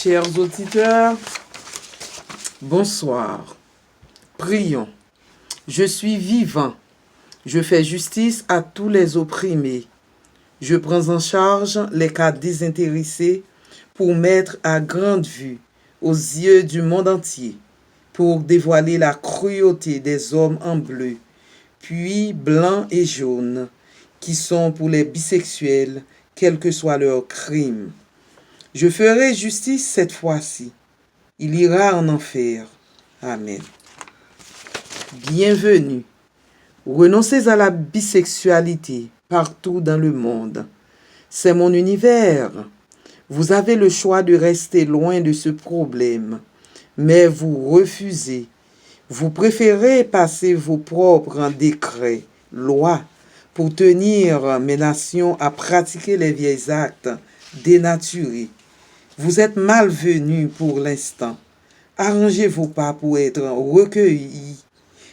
Chers auditeurs, bonsoir. Prions. Je suis vivant. Je fais justice à tous les opprimés. Je prends en charge les cas désintéressés pour mettre à grande vue aux yeux du monde entier, pour dévoiler la cruauté des hommes en bleu, puis blancs et jaunes, qui sont pour les bisexuels, quel que soit leur crime. Je ferai justice cette fois-ci. Il ira en enfer. Amen. Bienvenue. Renoncez à la bisexualité partout dans le monde. C'est mon univers. Vous avez le choix de rester loin de ce problème, mais vous refusez. Vous préférez passer vos propres décrets, lois, pour tenir mes nations à pratiquer les vieils actes dénaturés. Vous êtes malvenus pour l'instant. Arrangez vos pas pour être recueillis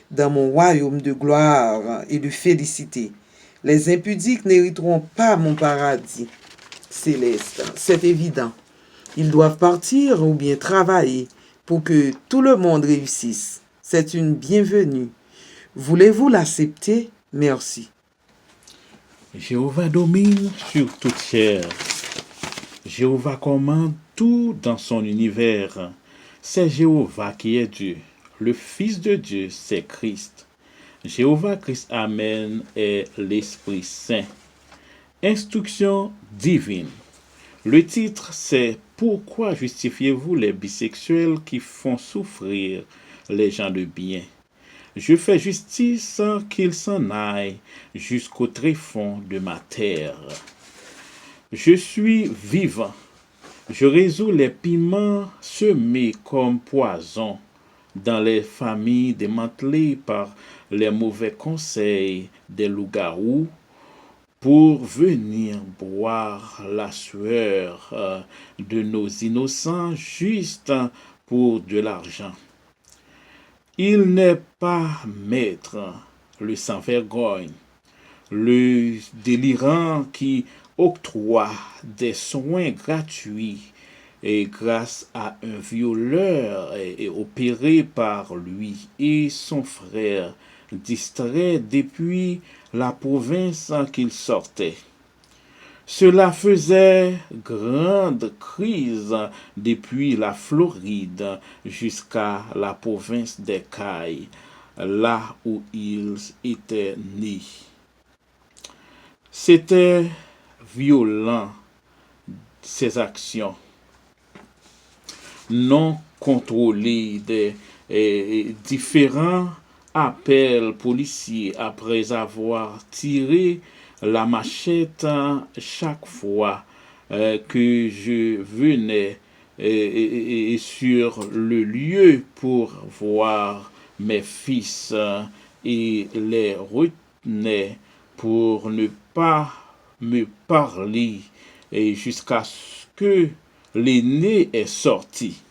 dans mon royaume de gloire et de félicité. Les impudiques n'hériteront pas mon paradis céleste. C'est évident. Ils doivent partir ou bien travailler pour que tout le monde réussisse. C'est une bienvenue. Voulez-vous l'accepter? Merci. Jéhovah domine sur toute chair. Jéhovah commande tout dans son univers. C'est Jéhovah qui est Dieu. Le Fils de Dieu, c'est Christ. Jéhovah Christ Amen est l'Esprit Saint. Instruction divine. Le titre, c'est Pourquoi justifiez-vous les bisexuels qui font souffrir les gens de bien? Je fais justice sans qu'ils s'en aillent jusqu'au tréfonds de ma terre. Je suis vivant. Je résous les piments semés comme poison dans les familles démantelées par les mauvais conseils des loups-garous pour venir boire la sueur de nos innocents juste pour de l'argent. Il n'est pas maître, le sans-vergogne, le délirant qui octroie des soins gratuits et grâce à un violeur et opéré par lui et son frère, distrait depuis la province qu'ils sortaient. Cela faisait grande crise depuis la Floride jusqu'à la province des Cailles, là où ils étaient nés. C'était violent, ces actions non contrôlées des différents appels policiers après avoir tiré la machette chaque fois que je venais sur le lieu pour voir mes fils et les retenais pour ne pas me parler jusqu'à ce que l'aîné est sorti.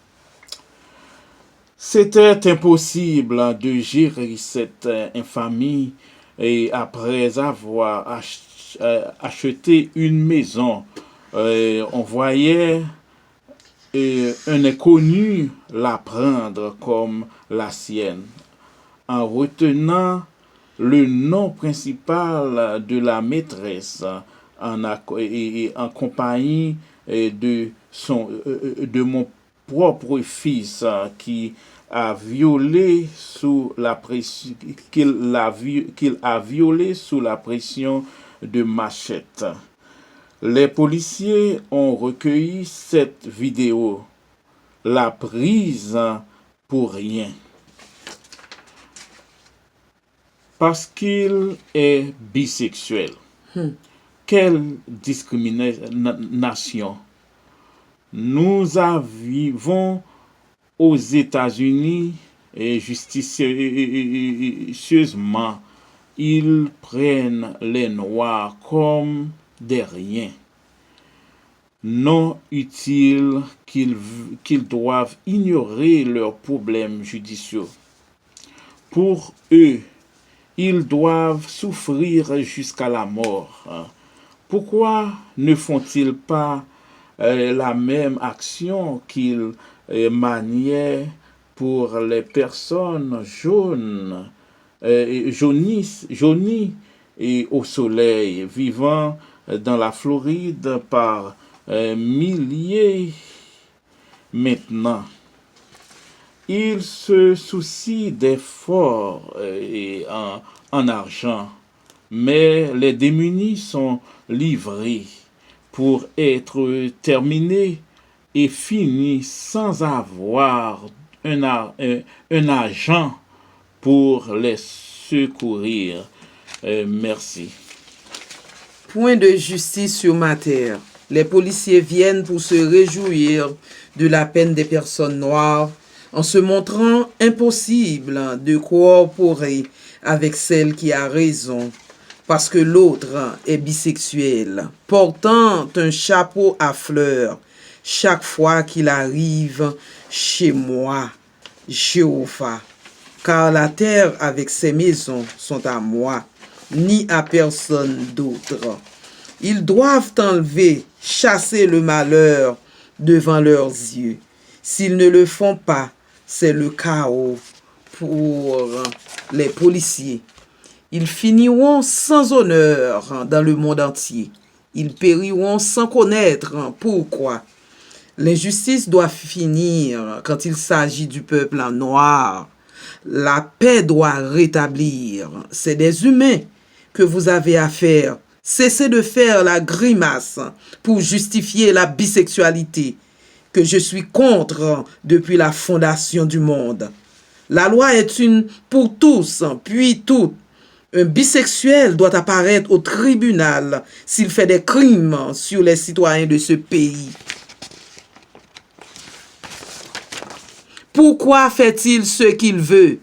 C'était impossible de gérer cette infamie et après avoir acheté une maison, on voyait un inconnu la prendre comme la sienne en retenant le nom principal de la maîtresse en compagnie de mon propre fils qui a violé sous la pression qu'il a violé sous la pression de machette. Les policiers ont recueilli cette vidéo, la prise pour rien, parce qu'il est bisexuel. Quelle discrimination! Nous vivons aux États-Unis et justicieusement, ils prennent les Noirs comme des riens, non utiles qu'ils doivent ignorer leurs problèmes judiciaux. Pour eux, ils doivent souffrir jusqu'à la mort. Pourquoi ne font-ils pas la même action qu'il maniait pour les personnes jaunies et au soleil, vivant dans la Floride par milliers maintenant. Il se soucie d'efforts en argent, mais les démunis sont livrés pour être terminés et finis sans avoir un agent pour les secourir. Merci. Point de justice sur ma terre. Les policiers viennent pour se réjouir de la peine des personnes noires en se montrant impossible de coopérer avec celle qui a raison parce que l'autre est bisexuel, portant un chapeau à fleurs chaque fois qu'il arrive chez moi, Jéhovah. Car la terre avec ses maisons sont à moi, ni à personne d'autre. Ils doivent enlever, chasser le malheur devant leurs yeux. S'ils ne le font pas, c'est le chaos pour les policiers. Ils finiront sans honneur dans le monde entier. Ils périront sans connaître pourquoi. L'injustice doit finir quand il s'agit du peuple en noir. La paix doit rétablir. C'est des humains que vous avez affaire. Cessez de faire la grimace pour justifier la bisexualité que je suis contre depuis la fondation du monde. La loi est une pour tous, puis toutes. Un bisexuel doit apparaître au tribunal s'il fait des crimes sur les citoyens de ce pays. Pourquoi fait-il ce qu'il veut?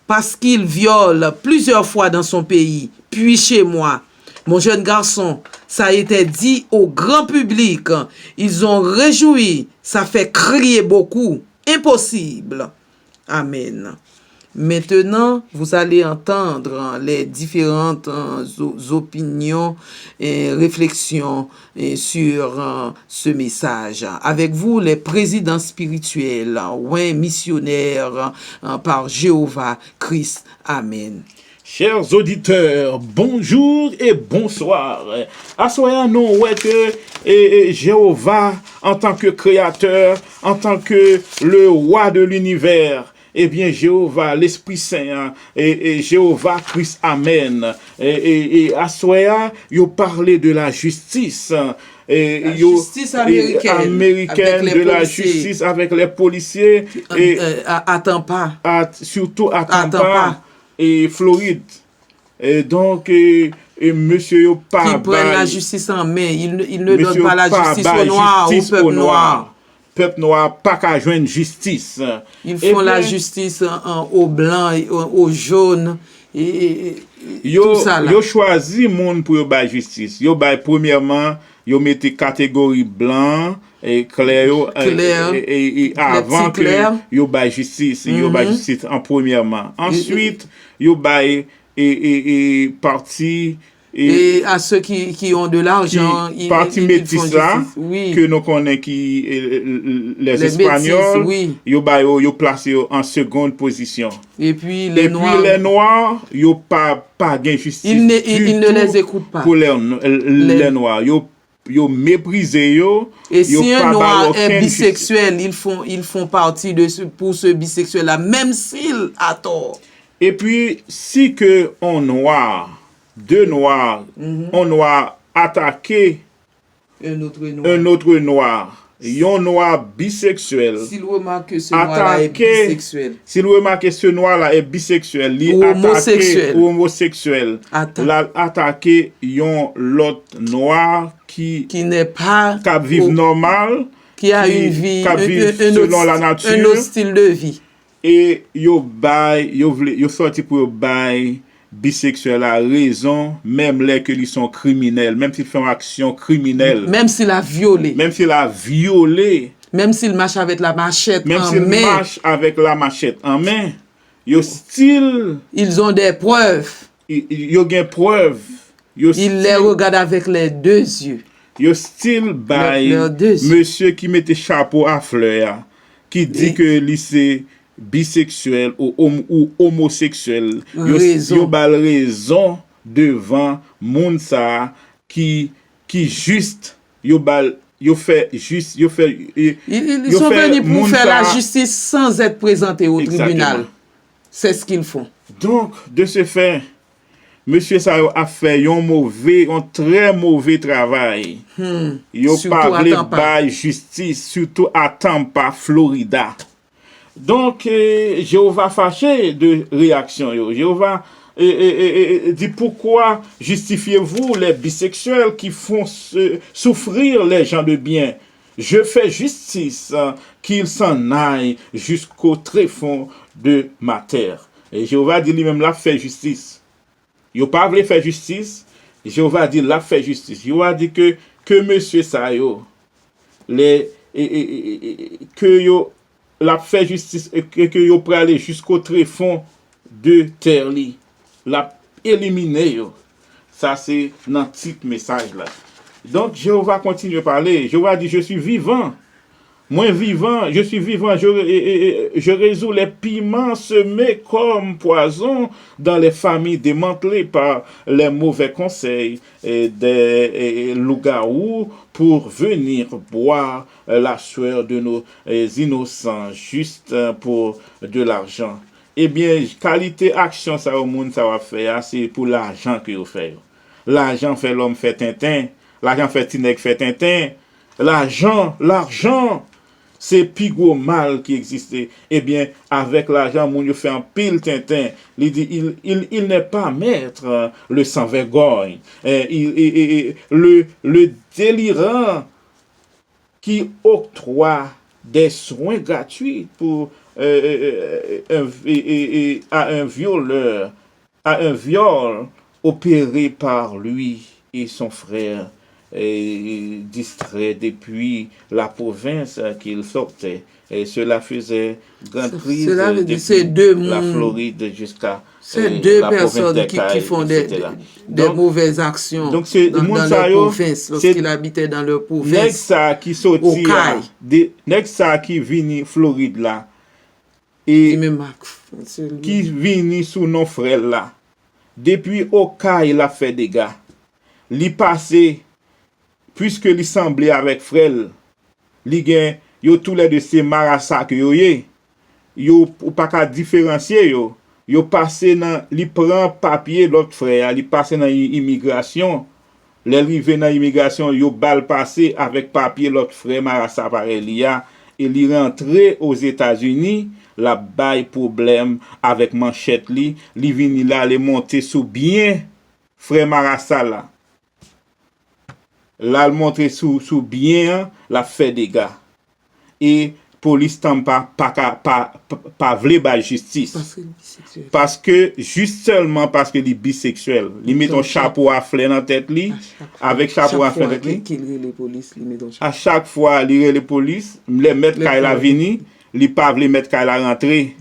Parce qu'il viole plusieurs fois dans son pays, puis chez moi. Mon jeune garçon, ça a été dit au grand public. Ils ont réjoui. Ça fait crier beaucoup. Impossible. Amen. Maintenant, vous allez entendre les différentes opinions et réflexions sur ce message. Avec vous, les présidents spirituels, missionnaires par Jéhovah Christ. Amen. Chers auditeurs, bonjour et bonsoir. Assoyons nous que Jéhovah, en tant que créateur, en tant que le roi de l'univers, eh bien, Jéhovah, l'Esprit Saint, et Jéhovah Christ, Amen. Et Assoya, il parlait de la justice. La justice américaine de la justice avec les policiers. Attends pas. Surtout à Tampa et Floride. Et donc, monsieur yo pas qui prennent la justice en main. Il ne donne pas la justice aux Noirs, au peuple noir. Peuple noir pas qu'à joindre justice. Ils font la justice aux blancs, aux jaunes et tout ça là. Yo choisi monde pour yo ba justice. Yo ba premièrement, yo mettez catégorie blanc et clair et avant que yo ba justice, yo ba justice en premièrement. Ensuite, yo ba et parti et à ceux qui ont de l'argent, parti métis là, que nous connaissons qui les Espagnols, yo placé en seconde position. Et puis les Noirs, yo pas gain justice. Ils ne les écoutent pas. Pour les Noirs, yo méprisé yo. Et si un Noir est bisexuel, ils font partie pour ce bisexuel là, même s'il a tort. Et puis si que deux noirs, on noir attaqué un autre noir. Un noir bisexuel. S'il remarque que ce noir-là est bisexuel. S'il remarque que ce noir-là est bisexuel. Ou homosexuel. Attaqué l'autre noir qui n'est pas. Qui vit normal. Qui a une vie. Selon la nature. Un autre style de vie. Et yo sorti pour bail bisexuel a raison, même les que ils sont criminels, même s'ils font action criminelle. Même s'il a violé. Même s'il marche avec la machette en main. Même s'il marche avec la machette en main. Ils ont des preuves. Ils ont des preuves. Ils les regardent avec les deux yeux. Yo style by Leur deuxième. monsieur qui mettait chapeau à fleurs, qui dit Oui. que lui c'est bisexuel ou homosexuel. Raison. Yo bal raison devant moun sa qui juste yo fait juste yo fait Ils yo sont fait venus pour moun faire la sa- justice sans être présentés au Exactement. tribunal. C'est ce qu'ils font. Donc, de ce fait, monsieur ça a fait un très mauvais travail. Yo Surtout pas à vle Tampa. bay justice, surtout à Tampa, Florida. Donc, Jéhovah fâché de réaction. Jéhovah dit pourquoi justifiez-vous les bisexuels qui font souffrir les gens de bien? Je fais justice, qu'ils s'en aillent jusqu'au tréfonds de ma terre. Et Jéhovah dit lui-même, là, fait justice. Yo pas voulu faire justice. Jéhovah dit, là, fait justice. Jéhovah dit que monsieur ça, yo, que yo, la fait justice et que yo peut aller jusqu'au tréfonds de terre li. La éliminer yo. Ça c'est dans le petit message là. Donc Jéhovah continue à parler. Jéhovah dit je suis vivant. Moi vivant, je suis vivant, je résous les piments semés comme poison dans les familles démantelées par les mauvais conseils des loups-garous pour venir boire la sueur de nos innocents juste pour de l'argent. Eh bien, qualité action ça au monde ça va faire, c'est pour l'argent que vous faites. L'argent fait l'homme fait tintin, l'argent fait tinec fait tintin, l'argent, c'est plus gros mal qui existait. Eh bien, avec l'argent, mon Dieu fait un pile tintin. Il dit, il n'est pas maître, le sans vergogne. Le délirant qui octroie des soins gratuits pour à un violeur, à un viol opéré par lui et son frère. Distrait depuis la province qu'il sortait. Et cela faisait grande crise depuis la Floride jusqu'à c'est deux la personnes qui font des mauvaises actions donc dans leur province, lorsqu'ils habitaient dans leur province. Nèg ça qui sorti nèg ça qui vini Floride là et qui vini sous nos frères là. Depuis Okaï il a fait des dégâts. Li passé puisque li semblait avec frère, li gen yo tous les deux c'est marassa que yo pas ka différencier yo passé dans li prend papier l'autre frère, li passé dans immigration, les rivé dans immigration yo bal passé avec papier l'autre frère marassa pareil liya et li rentré aux États-Unis la bail problème avec manchette li vini là les monter sous bien frère marassa là. Là, le montré sous bien, la fait des gars. Et police Tampa pas vle ba justice. Parce que, juste seulement parce que les bisexuels, ils mettent un chapeau à fleur dans tête li, avec chapeau à fleur dans tête li. À chaque fois, les police, les mettre quand il a vini, ils pas vle mettre quand il a rentré.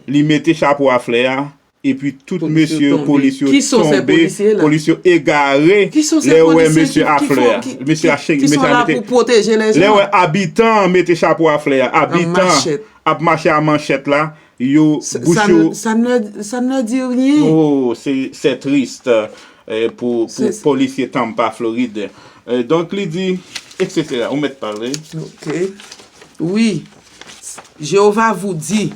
Ils mettent chapeau à fleur. Et puis tout monsieur policier policiers égarés les ouais monsieur à fleur monsieur qui sont là pour protéger les gens les ouais habitants mettez chapeau à fleur habitants à marcher à manchette là yo ça ne dit rien. Oh c'est triste pour policier Tampa Floride. Donc il dit etc. on met parler. OK. Oui. Jéhovah vous dit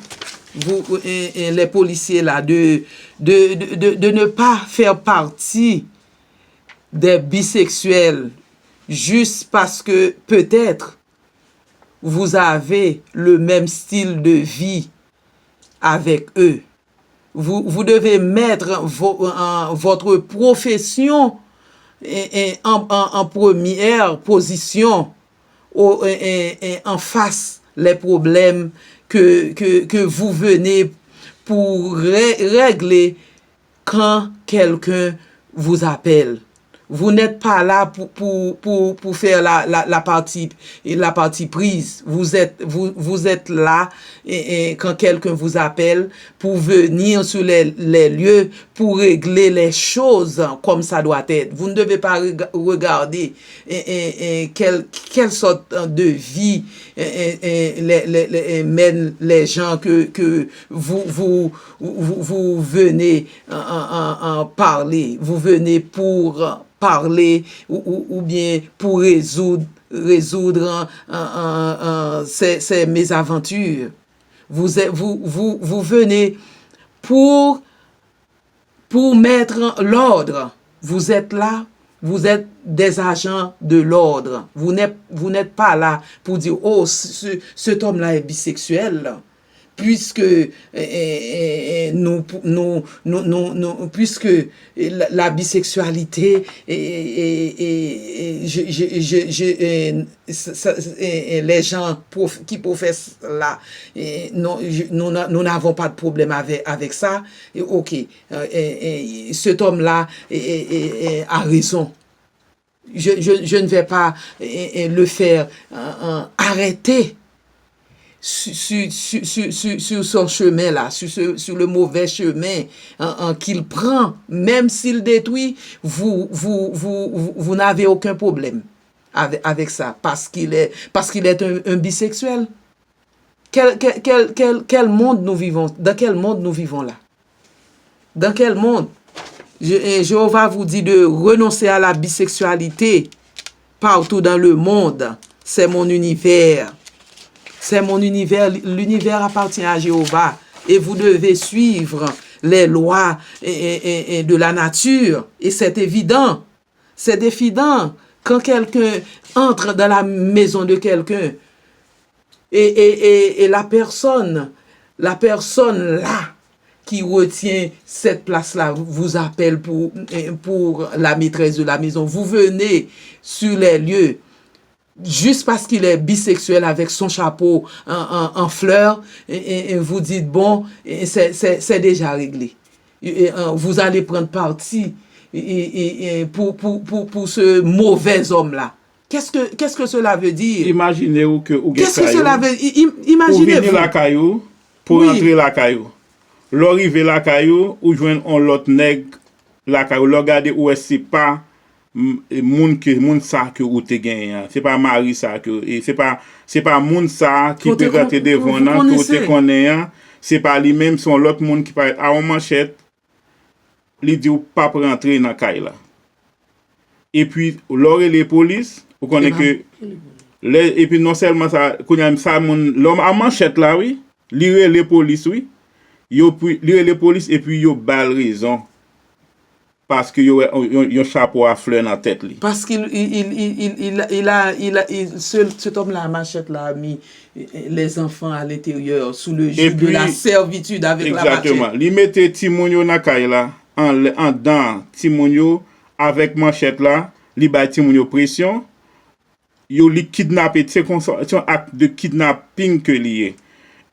vous, les policiers là, de ne pas faire partie des bisexuels juste parce que peut-être vous avez le même style de vie avec eux. Vous devez mettre votre profession en première position en face les problèmes que vous venez pour régler quand quelqu'un vous appelle. Vous n'êtes pas là pour faire la partie prise. Vous êtes là et quand quelqu'un vous appelle pour venir sur les lieux pour régler les choses comme ça doit être. Vous ne devez pas regarder quelle sorte de vie mènent les gens que vous venez en parler. Vous venez pour parler ou bien pour résoudre ces mésaventures. Vous venez pour mettre l'ordre. Vous êtes là, vous êtes des agents de l'ordre. Vous n'êtes pas là pour dire, oh, cet homme-là est bisexuel. Puisque puisque la bisexualité les gens qui professent là, nous n'avons pas de problème avec ça. Ok, cet homme-là a raison. Je ne vais pas le faire arrêter sur son chemin là, sur le mauvais chemin qu'il prend, même s'il détruit, vous n'avez aucun problème avec ça, parce qu'il est un bisexuel. Quel monde nous vivons? Dans quel monde nous vivons là? Dans quel monde? Jéhovah vous dit de renoncer à la bisexualité partout dans le monde. C'est mon univers. C'est mon univers. L'univers appartient à Jéhovah. Et vous devez suivre les lois de la nature. Et c'est évident. C'est évident. Quand quelqu'un entre dans la maison de quelqu'un et la personne là qui retient cette place-là vous appelle pour la maîtresse de la maison. Vous venez sur les lieux juste parce qu'il est bisexuel avec son chapeau en fleurs et vous dites, bon, c'est déjà réglé. Vous allez prendre parti pour ce mauvais homme-là. Qu'est-ce que cela veut dire? Imaginez-vous que qu'est-ce que cela veut dire? Imaginez-vous. Pour venir la caillou, pour entrer la caillou. L'arrivée la caillou, ou joindre un l'autre nègre la caillou. Regardez où est-ce c'est pas moun ça que ou te gagné. C'est pas mari ça que c'est pas moun ça qui peut être devant nan que te connaît. C'est pas lui-même son l'autre monde qui paraît à en manchette. Li dit ou pas pour rentrer dans caille là. Et puis l'aurait les polices, vous connaissez que et puis non seulement ça l'homme à manchette là oui, lire les polices oui. Yo lire les polices et puis yo bal raison. Parce que yo un chapeau à fleurs dans la tête li. Parce qu'il cet homme là machette là a mis les enfants à l'intérieur sous le joug de la servitude avec la machette. Exactement. Li mette Timonio na kay là en dans Timonio avec machette là, li ba Timonio pression. Yo li kidnapper, c'est un acte de kidnapping que lié.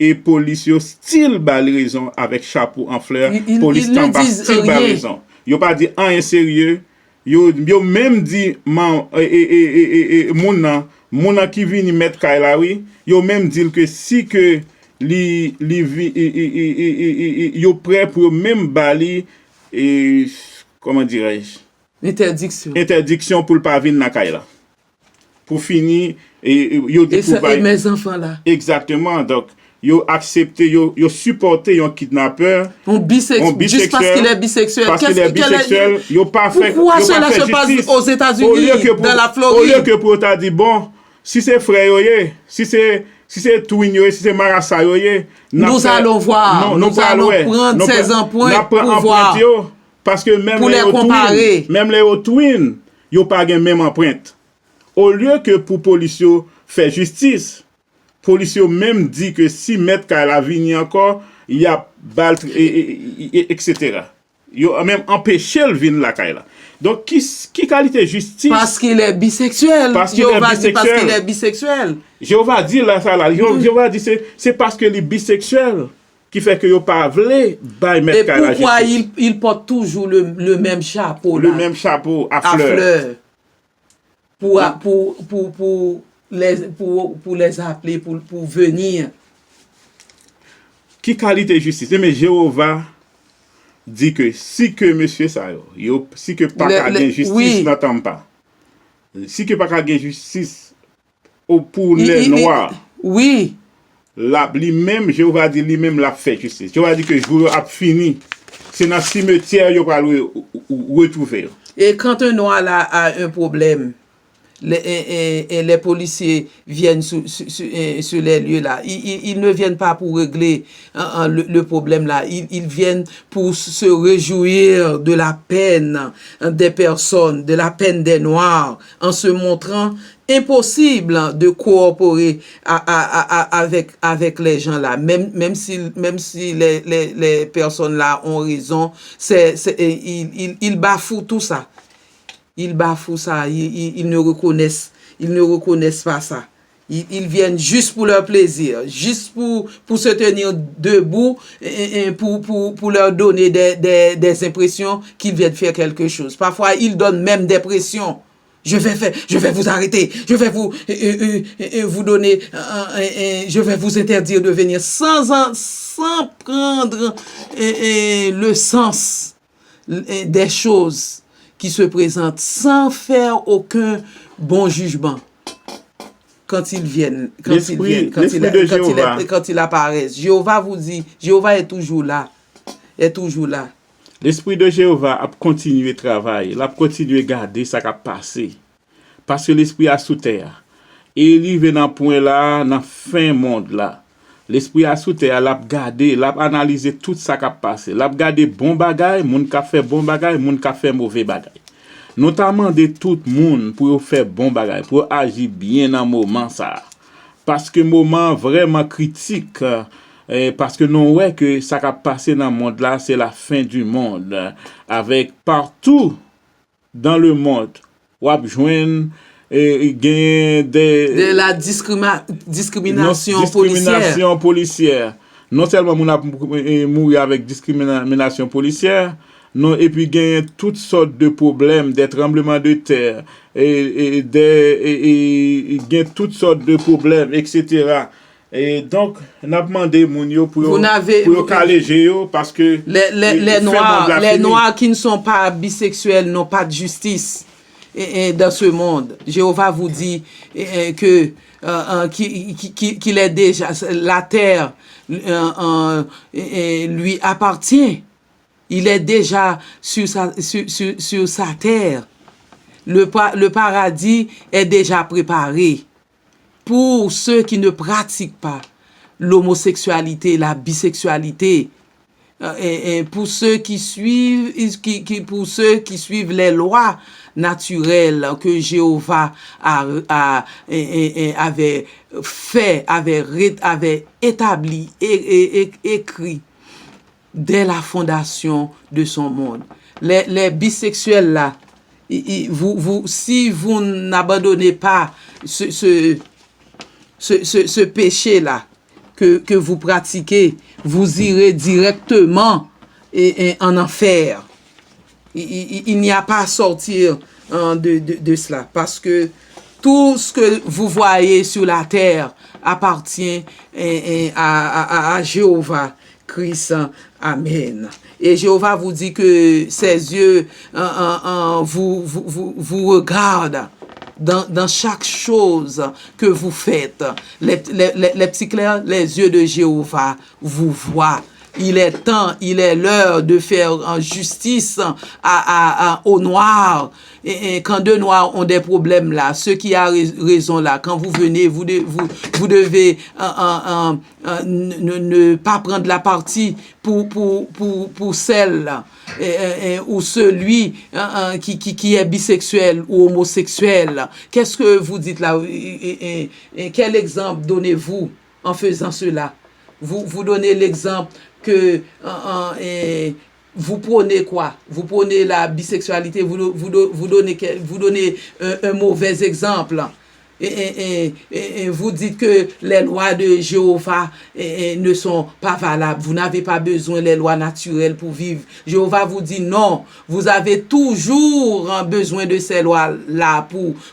Et police yo style bal raison avec chapeau en fleurs, police t'en bas style bal raison. Yo pas dit un sérieux, yo même dit moun qui vient mettre kay oui, yo même dit que si que yo prêt pour même bali et comment dirais-je, interdiction pour le pas venir na kay là. Pour finir et yo et mes enfants là. Exactement, donc yo accepté, yo supporté un kidnappeur, un bisexuel, juste parce qu'il est bisexuel. Parce qu'il est bisexuel, yo pas fait. Pourquoi cela se passe aux États-Unis, dans la Floride? Au lieu que pour t'a dit bon, si c'est frère yoye, si c'est twin yoye, si c'est marassa yoye, nous allons voir, nous allons prendre ces empreintes pour voir, parce que même pour les comparer, même les twin, yo pas gen même empreinte. Au lieu que pour police faire justice, police même dit que si mettre qu'à la vigne encore, il y a balt etc. Ils ont même empêché le vin la caille là. Donc qui qualité justice? Parce qu'il est bisexuel. Parce qu'il est bisexuel. Jéhovah dit là ça là. Jéhovah dit c'est parce que il est bisexuel. qui fait que yo pas vle bay Et mettre la pourquoi justice. il porte toujours le même chapeau Le là, même chapeau à à fleurs. fleurs pour, Hein? pour les appeler, pour venir. Qui qualité justice? Mais Jéhovah dit que si que monsieur ça si que pas qu'à gain justice oui. n'entend pas. Si que pas qu'à gain justice pour Il- les il- noirs, Oui, lui-même Jéhovah dit lui-même l'a fait justice. Jéhovah dit que jour a fini. C'est dans le cimetière yo va retrouver. et quand un noir là a un problème, les policiers viennent sur les lieux là. Ils ne viennent pas pour régler le problème là. Ils viennent pour se réjouir de la peine des personnes, de la peine des Noirs, en se montrant impossible de coopérer avec les gens là. Même si les personnes là ont raison, ils bafouent tout ça. Ils bafouent ça, ils ne reconnaissent pas ça. Ils viennent juste pour leur plaisir, juste pour se tenir debout, et pour leur donner des impressions qu'ils viennent faire quelque chose. Parfois, ils donnent même des pressions. Je vais vous arrêter, je vais vous donner, je vais vous interdire de venir sans prendre le sens des choses qui se présentent, sans faire aucun bon jugement. Quand ils viennent, quand ils apparaissent. Jéhovah vous dit, Jéhovah est toujours là. L'esprit de Jéhovah a continué travail, il a continué garder ça qui a passé. Parce que l'esprit a sous terre. Et il arrive dans point là, dans fin monde là. L'esprit a sous terre, l'a gardé, l'a analysé tout ça qui a passé. L'a gardé bon bagay, moun ka fait bon bagay, moun ka fait mauvais bagay. Notamment de tout monde pour faire bon bagay, pour agir bien dans moment ça. Parce que moment vraiment critique, parce que non ouais que ça qui a passé dans le monde là, c'est la fin du monde. Avec partout dans le monde, ou a besoin de la discrimination policière. Non seulement on a mouru avec discrimination policière, non, et puis gagne toutes sortes de problèmes, des tremblements de terre, et gagne toutes sortes de problèmes, etc. Et donc, on a demandé Mounio pour caléger parce que les noirs qui ne sont pas bisexuels n'ont pas de justice. Et dans ce monde, Jéhovah vous dit que qu'il est déjà la terre lui appartient. Il est déjà sur sa terre. Le paradis est déjà préparé pour ceux qui ne pratiquent pas l'homosexualité, la bisexualité. Et pour ceux qui suivent les lois naturelles que Jéhovah avait établi et écrit dès la fondation de son monde. Les bisexuels là, si vous n'abandonnez pas ce péché là que vous pratiquez, vous irez directement en enfer. Il n'y a pas à sortir de cela, parce que tout ce que vous voyez sur la terre appartient à Jéhovah Christ. Amen. Et Jéhovah vous dit que ses yeux vous regardent dans chaque chose que vous faites. Les petits clairs, les yeux de Jéhovah vous voient. Il est temps, il est l'heure de faire justice aux Noirs. Et quand deux Noirs ont des problèmes là, ceux qui ont raison là, quand vous venez, vous devez ne pas prendre la partie pour celle là, ou celui qui est bisexuel ou homosexuel. Qu'est-ce que vous dites là? Quel exemple donnez-vous en faisant cela? Vous donnez l'exemple que vous prenez quoi? Vous prenez la bisexualité, vous donnez un mauvais exemple. vous dites que les lois de Jéhovah ne sont pas valables. Vous n'avez pas besoin des lois naturelles pour vivre. Jéhovah vous dit non. Vous avez toujours besoin de ces lois-là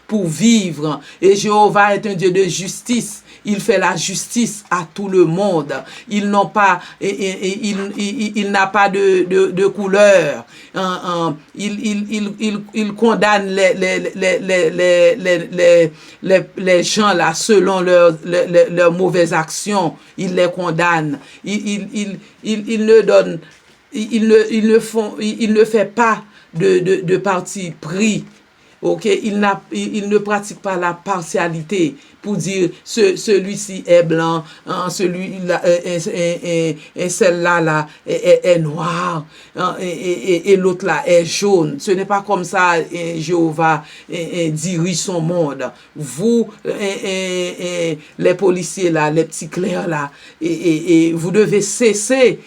pour vivre. Et Jéhovah est un Dieu de justice. Il fait la justice à tout le monde. Il n'a pas de couleur. Il condamne les gens là selon leurs mauvaises actions. Il les condamne. Il ne fait pas de parti pris. Ok, il ne pratique pas la partialité pour dire celui-ci est blanc, celui-là celle-là est noire, et l'autre là est jaune. Ce n'est pas comme ça Jéhovah dirige son monde. Vous, les policiers là, les petits clercs là, vous devez cesser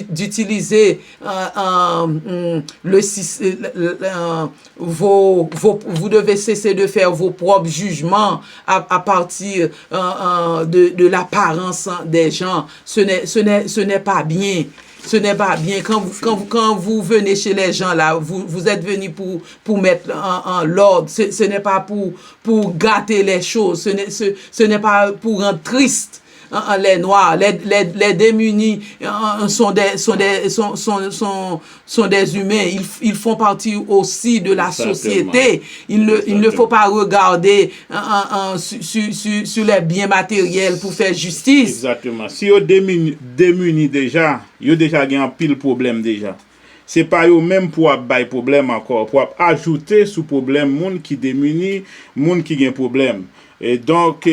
d'utiliser vous devez cesser de faire vos propres jugements à partir de l'apparence des gens. Ce n'est pas bien. Ce n'est pas bien. Quand vous venez chez les gens là, vous êtes venus pour mettre en l'ordre. Ce n'est pas pour gâter les choses. Ce n'est pas pour rendre triste les noirs, les démunis sont des humains. Ils font partie aussi de la société. Il ne faut pas regarder sur les biens matériels pour faire justice. Exactement. Si vous démunis déjà, vous déjà un pile problème déjà. C'est pas eux même pour avoir problème encore, pour ajouter sous problème monde qui démuni, monde qui a problème. Et donc,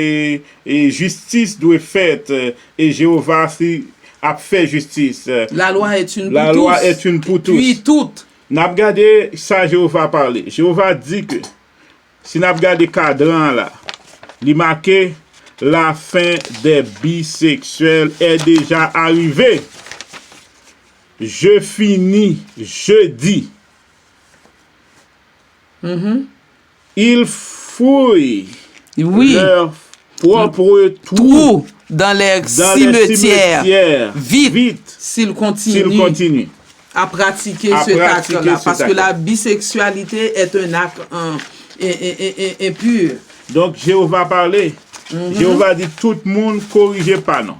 justice doit être faite, et Jéhovah a fait justice. La loi est une La loi est une pour tous. Puis toute. N'a regardé ça, Jéhovah parler. Jéhovah dit que, si n'a regardé cadran là, il marqué la fin des bisexuels est déjà arrivée. Je finis jeudi. Il fouille. Oui. Leur propre trou dans les cimetières. Vite s'il continue à pratiquer cet acte-là. Parce que la bisexualité est un acte impur. Donc, Jéhovah parlait. Jéhovah dit tout le monde corrigez pas, non.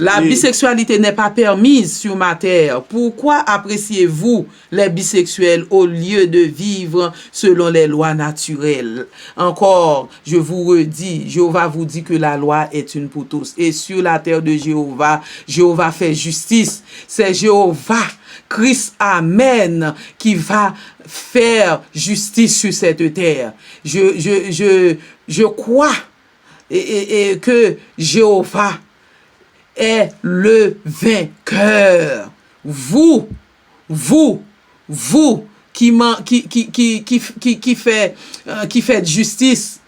La bisexualité n'est pas permise sur ma terre. Pourquoi appréciez-vous les bisexuels au lieu de vivre selon les lois naturelles? Encore, je vous redis, Jéhovah vous dit que la loi est une pour tous. Et sur la terre de Jéhovah, Jéhovah fait justice. C'est Jéhovah, Christ, Amen, qui va faire justice sur cette terre. Je crois que Jéhovah est le vainqueur. Vous qui fait justice,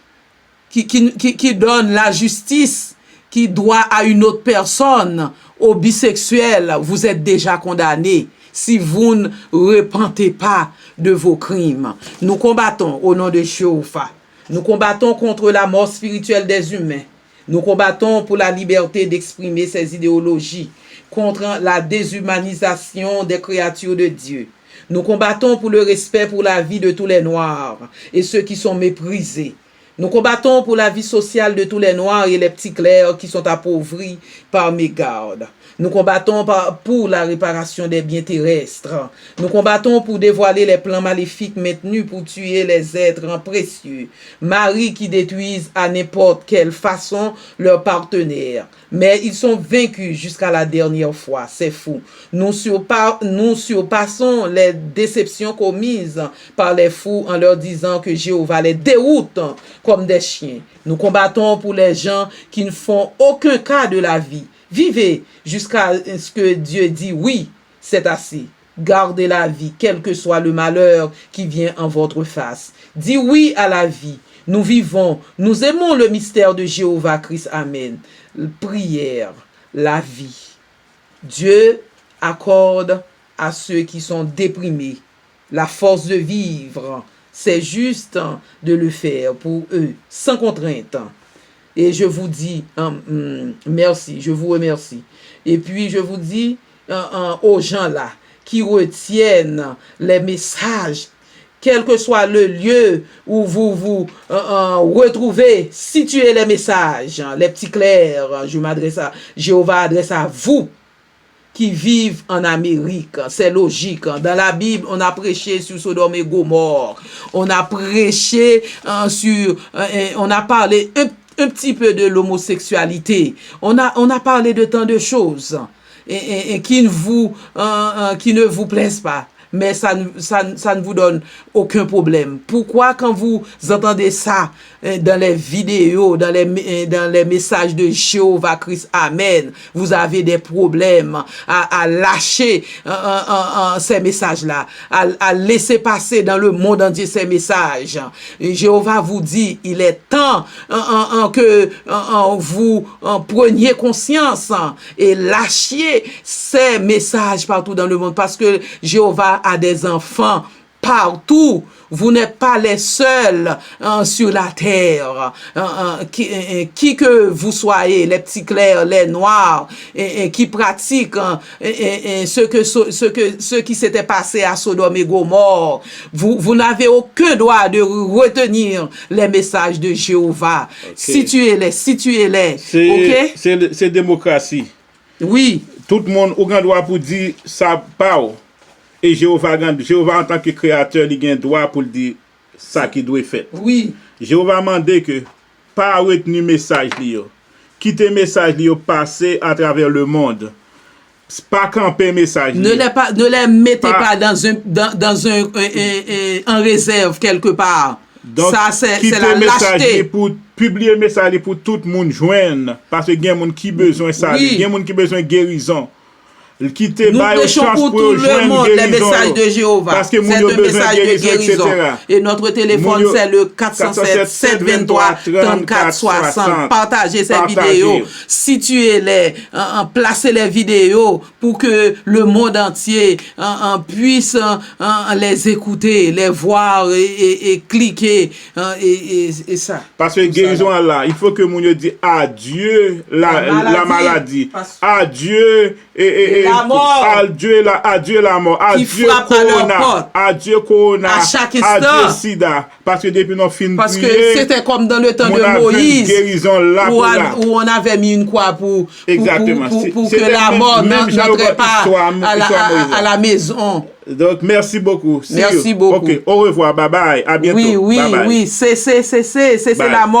qui donne la justice qui doit à une autre personne, aux bisexuels, vous êtes déjà condamnés si vous ne repentez pas de vos crimes. Nous combattons au nom de Jéhovah. Nous combattons contre la mort spirituelle des humains. Nous combattons pour la liberté d'exprimer ses idéologies, contre la déshumanisation des créatures de Dieu. Nous combattons pour le respect pour la vie de tous les Noirs et ceux qui sont méprisés. Nous combattons pour la vie sociale de tous les Noirs et les petits clercs qui sont appauvris par mégarde. Nous combattons pour la réparation des biens terrestres. Nous combattons pour dévoiler les plans maléfiques maintenus pour tuer les êtres précieux. Maris qui détruisent à n'importe quelle façon leurs partenaires. Mais ils sont vaincus jusqu'à la dernière fois. C'est fou. Nous surpassons les déceptions commises par les fous en leur disant que Jéhovah les déroute comme des chiens. Nous combattons pour les gens qui ne font aucun cas de la vie. Vivez jusqu'à ce que Dieu dit oui, c'est assez. Gardez la vie, quel que soit le malheur qui vient en votre face. Dis oui à la vie. Nous vivons, nous aimons le mystère de Jéhovah Christ. Amen. Prière, la vie. Dieu accorde à ceux qui sont déprimés la force de vivre C'est juste de le faire pour eux, sans contrainte. Et je vous dis merci, je vous remercie. Et puis je vous dis aux gens là qui retiennent les messages, quel que soit le lieu où vous vous retrouvez, situez les messages, les petits clercs, Jéhovah adresse à vous qui vivent en Amérique. C'est logique. Dans la Bible, on a prêché sur Sodome et Gomorrhe. On a prêché on a parlé un petit peu de l'homosexualité. On a parlé de tant de choses et qui ne vous plaisent pas. Mais ça ne vous donne aucun problème. Pourquoi quand vous entendez ça dans les vidéos, dans les messages de Jéhovah Christ, Amen, vous avez des problèmes à lâcher ces messages-là, à laisser passer dans le monde entier ces messages. Et Jéhovah vous dit, il est temps que vous preniez conscience et lâchiez ces messages partout dans le monde, parce que Jéhovah a des enfants partout. Vous n'êtes pas les seuls sur la terre. Qui que vous soyez, les petits clairs, les noirs, qui pratiquent ce qui s'était passé à Sodome et Gomorre, vous n'avez aucun droit de retenir les messages de Jéhovah. Okay. Situez-les. C'est démocratie. Oui. Tout le monde a un droit pour dire ça parle. Et Jéhovah en tant que créateur, il a un droit pour dire ça qui doit être fait. Oui. Jéhovah m'a dit que pas retenir le message, quitter le message, passer à travers le monde. Pas camper le message. Ne les mettez pas en réserve quelque part. Donc, ça, c'est la lâcheté. Pour publier le message pour tout le monde joindre. Parce que il y a des gens qui ont besoin de ça. Il y a des gens qui ont besoin de guérison. Nous prêchons pour tout le monde les messages de Jéhovah. Parce que c'est un message de guérison. Et notre téléphone, c'est le 407 723 34 60. Partagez ces vidéos. Situez-les. Placez les vidéos pour que le monde entier puisse les écouter, les voir et cliquer. Et ça. Parce que guérison là, il faut que mon Dieu dise adieu la maladie. Adieu et la mort. Adieu la mort. Adieu Corona. Adieu Corona. À chaque instant. Adieu Sida. Parce que depuis nos films. Parce que c'était comme dans le temps de Moïse. Où on avait mis une croix pour que la mort n'entrait pas à la maison. Donc, merci beaucoup. Merci beaucoup. Ok, au revoir. Bye bye. À bientôt. Oui, bye bye. Oui. C'est la mort.